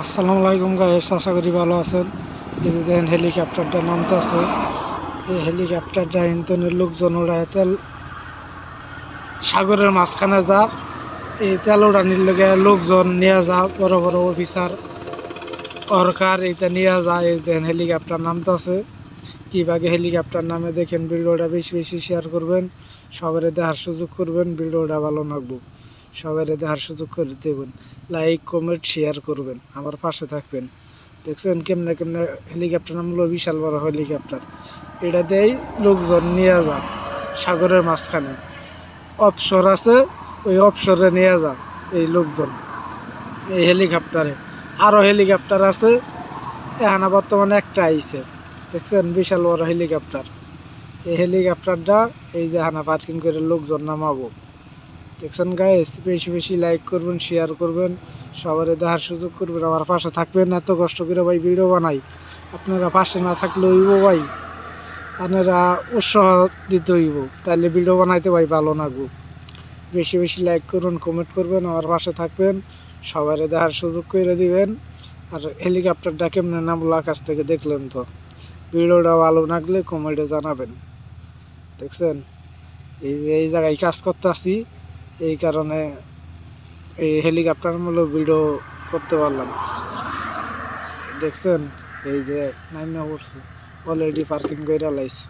আসসালামু আলাইকুম গাইস, আশা করি ভালো আছেন। এই যে দেখেন হেলিকপ্টারটা নামতেছে। এই হেলিকপ্টারটা ইন্তনের লোকজন ওড়ায় তেল সাগরের মাঝখানে যা এই তেল উড়ানির লগে লোকজন নিয়ে যা, বড় বড় অফিসার সরকার এইটা নিয়ে যায়। এই দেখেন হেলিকপ্টার নামতেছে। কীভাবে হেলিকপ্টার নামে দেখেন। ভিডিওটা বেশি বেশি শেয়ার করবেন, সবাই দেখার সুযোগ করবেন। ভিডিওটা ভালো লাগবো, সবাই দেখার সুযোগ করে দেবেন। লাইক কমেন্ট শেয়ার করবেন, আমার পাশে থাকবেন। দেখছেন কেমনে কেমনে হেলিকপ্টার নামলো, বিশাল বড় হেলিকপ্টার। এটা দিয়েই লোকজন নিয়ে যান সাগরের মাঝখানে। অফশোর আছে, ওই অফশোরে নিয়ে যান এই লোকজন এই হেলিকপ্টারে। আরও হেলিকপ্টার আছে, এখানে বর্তমানে একটা আইছে। দেখছেন বিশাল বড় হেলিকপ্টার। এই হেলিকপ্টারটা এই যে হানা পার্কিং করে লোকজন নামাবো। দেখছেন গাইস, বেশি বেশি লাইক করবেন, শেয়ার করবেন, সবার দেখার সুযোগ করবেন, আমার পাশে থাকবেন। এত কষ্ট করে ভাই ভিডিও বানাই, আপনারা পাশে না থাকলে হইব ভাই। আপনারা উৎসাহ দিতে হইব, তাহলে ভিডিও বানাইতে ভাই ভালো লাগবো। বেশি বেশি লাইক করবেন, কমেন্ট করবেন, আমার পাশে থাকবেন, সবার দেখার সুযোগ করে দিবেন। আর হেলিকপ্টারটা কেমনে নামলো আকাশ থেকে দেখলেন তো। ভিডিওটা ভালো লাগলে কমেন্টে জানাবেন। দেখছেন এই যে এই জায়গায় কাজ করতে আসি, এই কারণে এই হেলিকপ্টার মূলক ভিডিও করতে পারলাম। দেখছেন এই যে নাইমা পড়ছে, অলরেডি পার্কিং করে লাইছে।